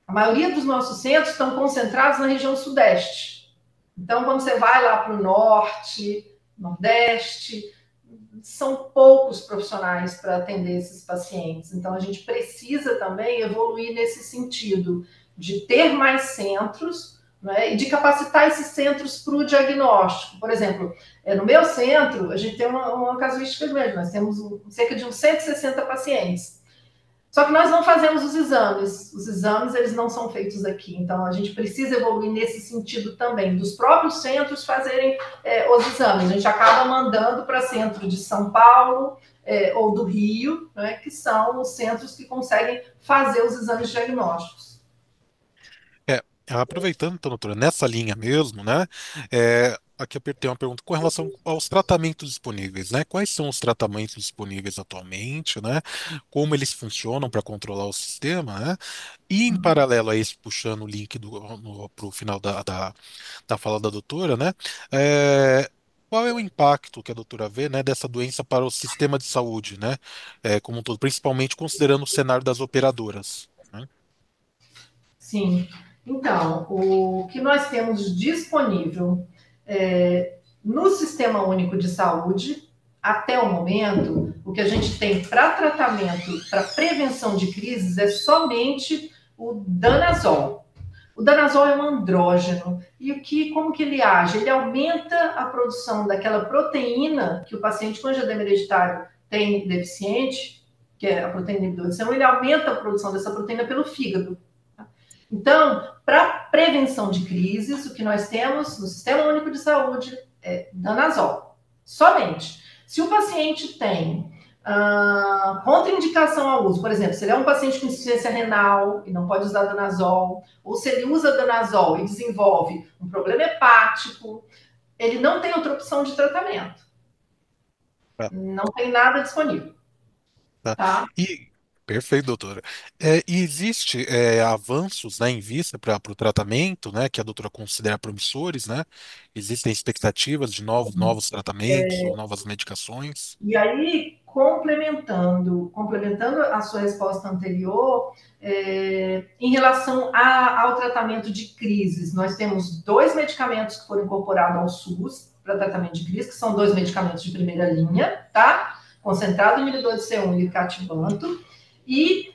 A maioria dos nossos centros estão concentrados na região sudeste. Então, quando você vai lá para o norte, nordeste, são poucos profissionais para atender esses pacientes. Então, a gente precisa também evoluir nesse sentido, de ter mais centros, né, e de capacitar esses centros para o diagnóstico. Por exemplo, no meu centro, a gente tem uma casuística grande, nós temos cerca de uns 160 pacientes. Só que nós não fazemos os exames eles não são feitos aqui, então a gente precisa evoluir nesse sentido também, dos próprios centros fazerem os exames. A gente acaba mandando para centro de São Paulo ou do Rio, né, que são os centros que conseguem fazer os exames diagnósticos. Aproveitando, então, doutora, nessa linha mesmo, né? Aqui eu tenho uma pergunta com relação aos tratamentos disponíveis, né? Quais são os tratamentos disponíveis atualmente, né? Como eles funcionam para controlar o sistema, né? E em paralelo a isso, puxando o link para o final da fala da doutora, né? Qual é o impacto que a doutora vê, né, dessa doença para o sistema de saúde, né? Como um todo, principalmente considerando o cenário das operadoras, né? Sim. Então, o que nós temos disponível no Sistema Único de Saúde, até o momento, o que a gente tem para tratamento, para prevenção de crises, é somente o danazol. O danazol é um andrógeno. E como que ele age? Ele aumenta a produção daquela proteína que o paciente com angioedema hereditário tem deficiente, que é a proteína inibidora de C1, ele aumenta a produção dessa proteína pelo fígado. Então, para prevenção de crises, o que nós temos no Sistema Único de Saúde é danazol. Somente. Se o paciente tem contraindicação ao uso, por exemplo, se ele é um paciente com insuficiência renal e não pode usar danazol, ou se ele usa danazol e desenvolve um problema hepático, ele não tem outra opção de tratamento. Não tem nada disponível. Tá? Perfeito, doutora. E existe avanços, né, em vista para o tratamento, né, que a doutora considera promissores, né? Existem expectativas de novos tratamentos ou novas medicações? E aí, complementando a sua resposta anterior, em relação ao tratamento de crises, nós temos 2 medicamentos que foram incorporados ao SUS para tratamento de crise, que são 2 medicamentos de primeira linha, tá? Concentrado inibidor de C1 e cativanto. E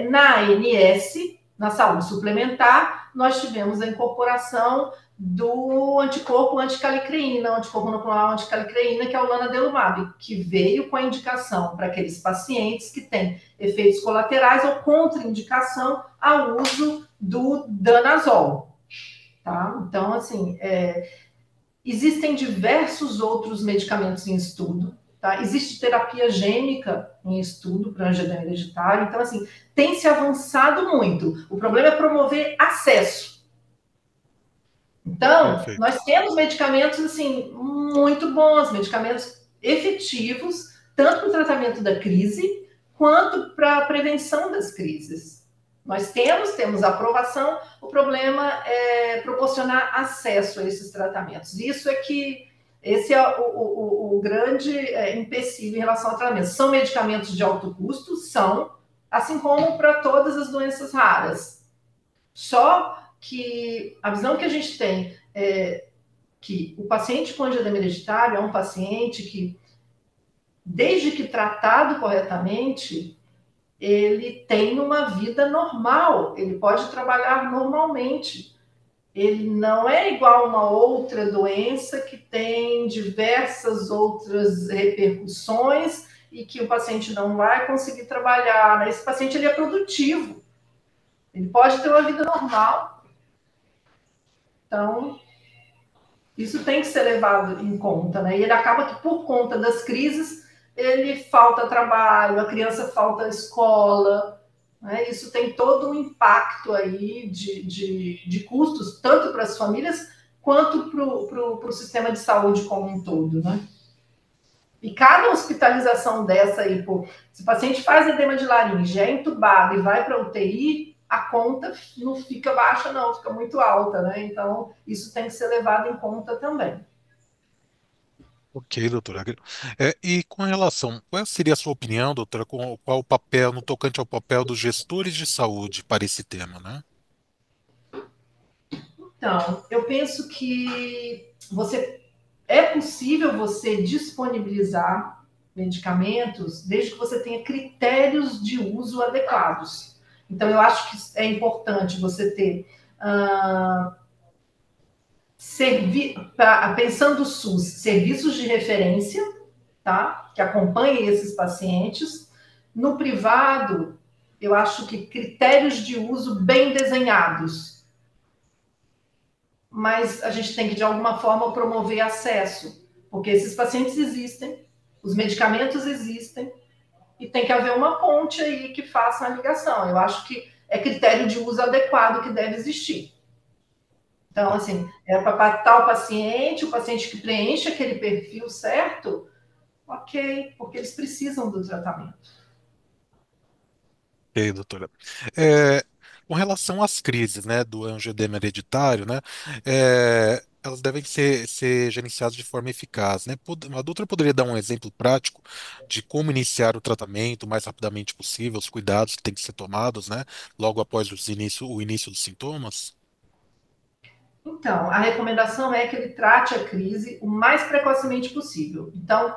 na ANS, na saúde suplementar, nós tivemos a incorporação do anticorpo anticalicreína, anticorpo monoclonal anticalicreína, que é o lanadelumab, que veio com a indicação para aqueles pacientes que têm efeitos colaterais ou contraindicação ao uso do danazol. Tá? Então, assim, existem diversos outros medicamentos em estudo. Tá? Existe terapia gênica em estudo para angioedema hereditário. Então, assim, tem se avançado muito. O problema é promover acesso. Então, Perfeito. nós temos medicamentos, assim, muito bons, medicamentos efetivos, tanto para o tratamento da crise, quanto para a prevenção das crises. Nós temos aprovação, o problema é proporcionar acesso a esses tratamentos. Esse é o grande empecilho em relação ao tratamento. São medicamentos de alto custo? São, assim como para todas as doenças raras. Só que a visão que a gente tem é que o paciente com angioedema hereditário é um paciente que, desde que tratado corretamente, ele tem uma vida normal, ele pode trabalhar normalmente. Ele não é igual a uma outra doença que tem diversas outras repercussões e que o paciente não vai conseguir trabalhar. Esse paciente ele é produtivo, ele pode ter uma vida normal. Então, isso tem que ser levado em conta, né? E ele acaba que, por conta das crises, ele falta trabalho, a criança falta escola, né? Isso tem todo um impacto aí de custos, tanto para as famílias quanto para o sistema de saúde como um todo, né? E cada hospitalização dessa aí, pô, se o paciente faz edema de laringe, é entubado e vai para a UTI, a conta não fica baixa, não, fica muito alta, né? Então, isso tem que ser levado em conta também. Ok, doutora. E com relação, qual seria a sua opinião, doutora, com qual o papel, no tocante ao papel dos gestores de saúde para esse tema, né? Então, eu penso que é possível você disponibilizar medicamentos desde que você tenha critérios de uso adequados. Então, eu acho que é importante você ter pensando o SUS, serviços de referência, tá? Que acompanhem esses pacientes. No privado, eu acho que critérios de uso bem desenhados, mas a gente tem que, de alguma forma, promover acesso, porque esses pacientes existem, os medicamentos existem, e tem que haver uma ponte aí que faça a ligação. Eu acho que é critério de uso adequado que deve existir. Então, assim, é para tal paciente, o paciente que preenche aquele perfil certo, ok, porque eles precisam do tratamento. Ok, doutora. É, com relação às crises, né, do angioedema hereditário, né, elas devem ser gerenciadas de forma eficaz, né? A doutora poderia dar um exemplo prático de como iniciar o tratamento o mais rapidamente possível, os cuidados que têm que ser tomados, né, logo após o início dos sintomas? Então, a recomendação é que ele trate a crise o mais precocemente possível. Então,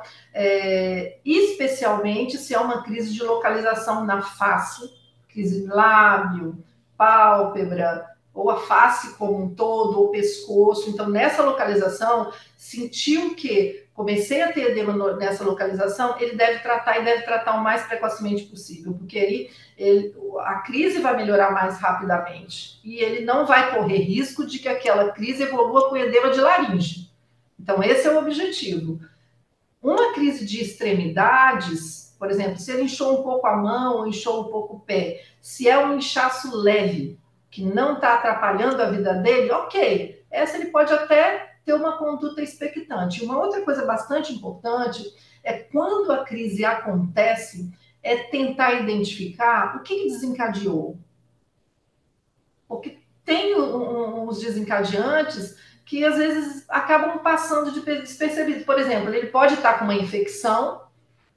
especialmente se é uma crise de localização na face, crise de lábio, pálpebra, ou a face como um todo, ou pescoço. Então, nessa localização, sentiu que comecei a ter edema nessa localização, ele deve tratar e deve tratar o mais precocemente possível, porque aí a crise vai melhorar mais rapidamente e ele não vai correr risco de que aquela crise evolua com edema de laringe. Então, esse é o objetivo. Uma crise de extremidades, por exemplo, se ele inchou um pouco a mão ou inchou um pouco o pé, se é um inchaço leve, que não está atrapalhando a vida dele, ok. Essa ele pode até ter uma conduta expectante. Uma outra coisa bastante importante é quando a crise acontece, é tentar identificar o que desencadeou. Porque tem uns desencadeantes que às vezes acabam passando despercebido. Por exemplo, ele pode estar com uma infecção,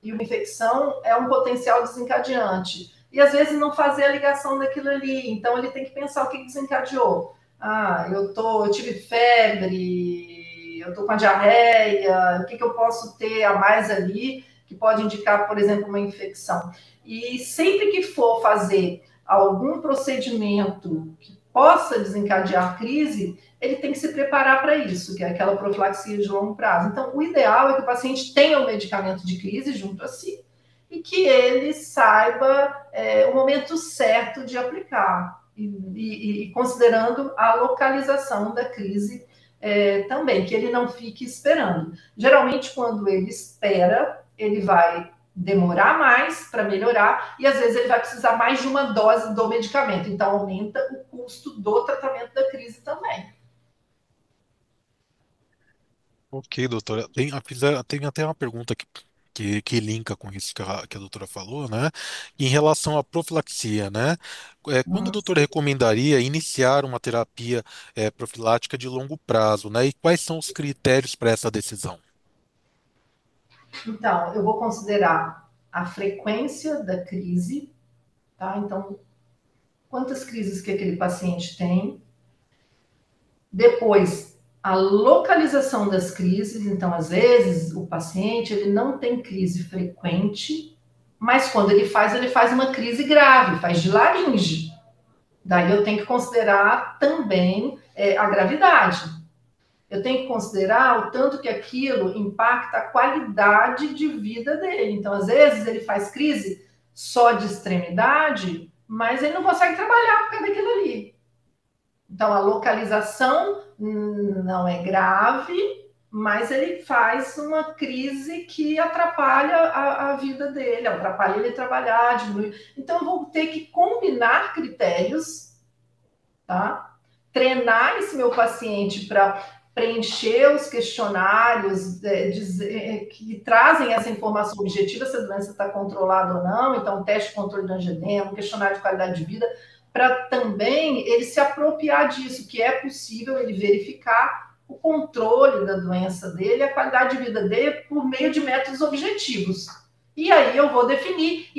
e uma infecção é um potencial desencadeante. E às vezes não fazer a ligação daquilo ali. Então ele tem que pensar o que desencadeou. Ah, eu tive febre, eu estou com a diarreia, o que eu posso ter a mais ali que pode indicar, por exemplo, uma infecção. E sempre que for fazer algum procedimento que possa desencadear crise, ele tem que se preparar para isso, que é aquela profilaxia de longo prazo. Então, o ideal é que o paciente tenha o medicamento de crise junto a si e que ele saiba o momento certo de aplicar, e considerando a localização da crise também, que ele não fique esperando. Geralmente, quando ele espera, ele vai demorar mais para melhorar e às vezes ele vai precisar mais de uma dose do medicamento, então aumenta o custo do tratamento da crise também. Ok, doutora. Tem até uma pergunta que linka com isso que a doutora falou, né? Em relação à profilaxia, né? Quando a doutora recomendaria iniciar uma terapia profilática de longo prazo, né? E quais são os critérios para essa decisão? Então, eu vou considerar a frequência da crise, tá? Então, quantas crises que aquele paciente tem. Depois, a localização das crises. Então, às vezes, o paciente ele não tem crise frequente, Mas quando ele faz uma crise grave, faz de laringe. Daí eu tenho que considerar também a gravidade. Eu tenho que considerar o tanto que aquilo impacta a qualidade de vida dele. Então, às vezes, ele faz crise só de extremidade, mas ele não consegue trabalhar por causa daquilo ali. Então, a localização não é grave, mas ele faz uma crise que atrapalha a vida dele, atrapalha ele trabalhar, diminui. Então, eu vou ter que combinar critérios, tá? Treinar esse meu paciente para preencher os questionários que trazem essa informação objetiva, se a doença está controlada ou não, então teste de controle do angedema, questionário de qualidade de vida, para também ele se apropriar disso, que é possível ele verificar o controle da doença dele, a qualidade de vida dele por meio de métodos objetivos. E aí eu vou definir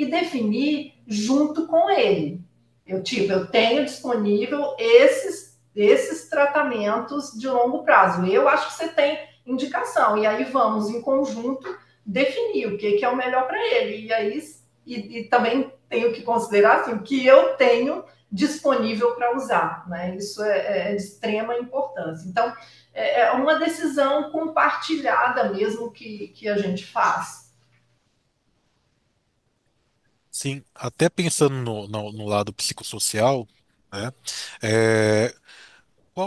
junto com ele. Eu tenho disponível esses tratamentos de longo prazo. Eu acho que você tem indicação. E aí vamos, em conjunto, definir o que é o melhor para ele. E aí e também tenho que considerar assim, o que eu tenho disponível para usar. Né? Isso é de extrema importância. Então, é uma decisão compartilhada mesmo que a gente faz. Sim, até pensando no lado psicossocial, né? é,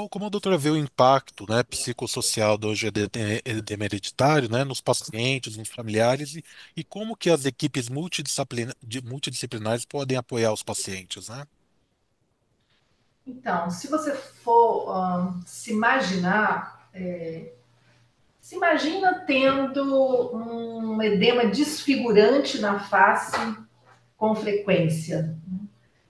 como a doutora vê o impacto, né, psicossocial do edema hereditário, né, nos pacientes, nos familiares e como que as equipes multidisciplinares podem apoiar os pacientes, né? Então, se você for se imagina tendo um edema desfigurante na face com frequência.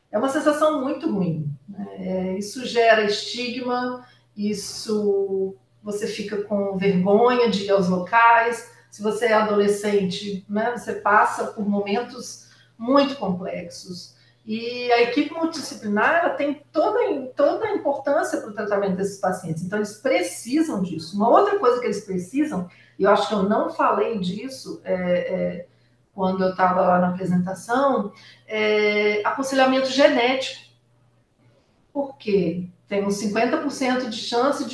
É uma sensação muito ruim. Né? Isso gera estigma, isso você fica com vergonha de ir aos locais. Se você é adolescente, né, você passa por momentos muito complexos. E a equipe multidisciplinar ela tem toda a importância para o tratamento desses pacientes. Então, eles precisam disso. Uma outra coisa que eles precisam, e eu acho que eu não falei disso quando eu estava lá na apresentação, aconselhamento genético. Por quê? Tem uns 50% de chance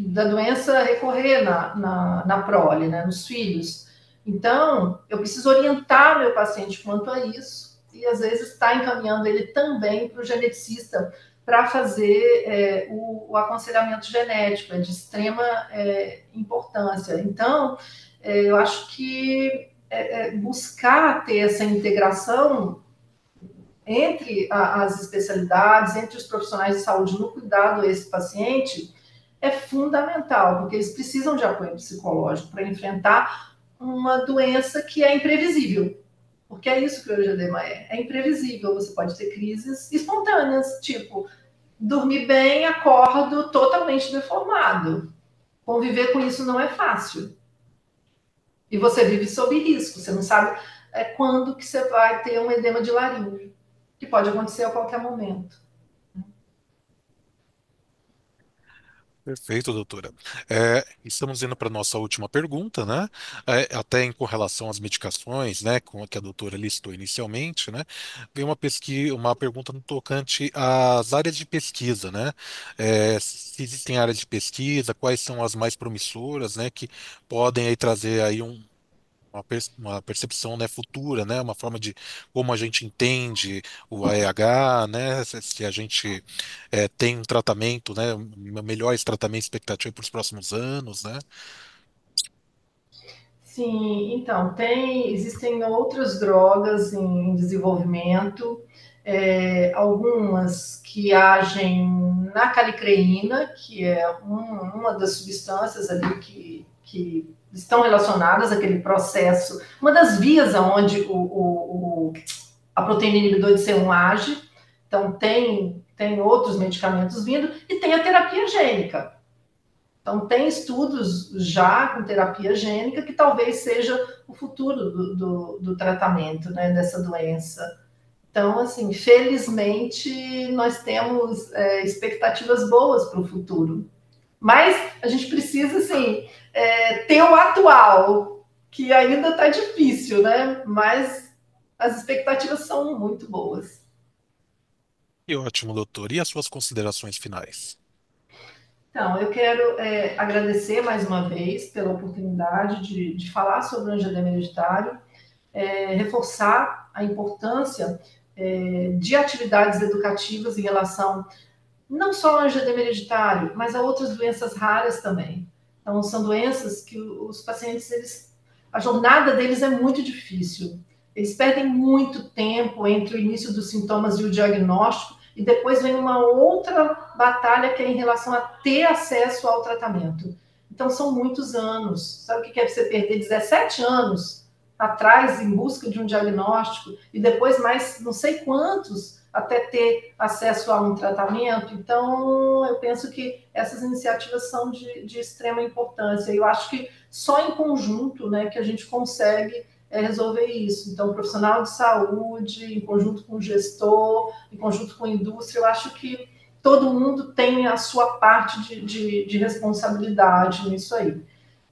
da doença recorrer na prole, né, nos filhos. Então, eu preciso orientar meu paciente quanto a isso e, às vezes, estar encaminhando ele também para o geneticista para fazer o aconselhamento genético, é de extrema importância. Então, eu acho que buscar ter essa integração entre as especialidades, entre os profissionais de saúde no cuidado a esse paciente, é fundamental, porque eles precisam de apoio psicológico para enfrentar uma doença que é imprevisível. Porque é isso que o angedema é imprevisível. Você pode ter crises espontâneas, tipo, dormir bem, acordo totalmente deformado. Conviver com isso não é fácil. E você vive sob risco, você não sabe quando que você vai ter um edema de laringe, que pode acontecer a qualquer momento. Perfeito, doutora. Estamos indo para a nossa última pergunta, né? Até com relação às medicações, né? Com a que a doutora listou inicialmente, né? Veio uma pergunta no tocante às áreas de pesquisa, né? Se existem áreas de pesquisa, quais são as mais promissoras, né? Que podem aí trazer aí uma percepção, né, futura, né, uma forma de como a gente entende o AEH, né, se a gente tem um tratamento, né, melhores tratamentos expectativa para os próximos anos, né? Sim, então, existem outras drogas em desenvolvimento, algumas que agem na calicreína, que é uma das substâncias ali que estão relacionadas àquele processo, uma das vias onde a proteína inibidor de C1 age. Então, tem outros medicamentos vindo, e tem a terapia gênica. Então, tem estudos já com terapia gênica que talvez seja o futuro do tratamento, né, dessa doença. Então, assim, felizmente, nós temos expectativas boas para o futuro. Mas a gente precisa, assim, ter o atual, que ainda está difícil, né? Mas as expectativas são muito boas. Que ótimo, doutor. E as suas considerações finais? Então, eu quero agradecer mais uma vez pela oportunidade de falar sobre o angioedema hereditário, reforçar a importância de atividades educativas em relação não só ao angioedema hereditário, mas a outras doenças raras também. Então, são doenças que os pacientes, a jornada deles é muito difícil. Eles perdem muito tempo entre o início dos sintomas e o diagnóstico, e depois vem uma outra batalha que é em relação a ter acesso ao tratamento. Então, são muitos anos. Sabe o que é você perder 17 anos atrás em busca de um diagnóstico e depois mais não sei quantos até ter acesso a um tratamento? Então, eu penso que essas iniciativas são de extrema importância. Eu acho que só em conjunto, né, que a gente consegue resolver isso. Então, o profissional de saúde, em conjunto com o gestor, em conjunto com a indústria, eu acho que todo mundo tem a sua parte de responsabilidade nisso aí.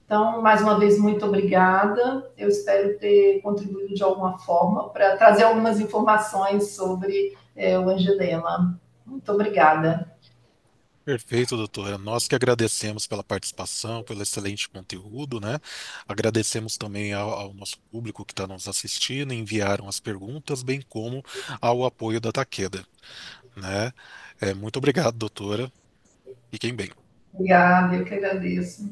Então, mais uma vez, muito obrigada. Eu espero ter contribuído de alguma forma para trazer algumas informações sobre o angioedema. Muito obrigada. Perfeito, doutora. Nós que agradecemos pela participação, pelo excelente conteúdo, né? Agradecemos também ao nosso público que está nos assistindo, enviaram as perguntas, bem como ao apoio da Takeda, né? Muito obrigado, doutora. Fiquem bem. Obrigada, eu que agradeço.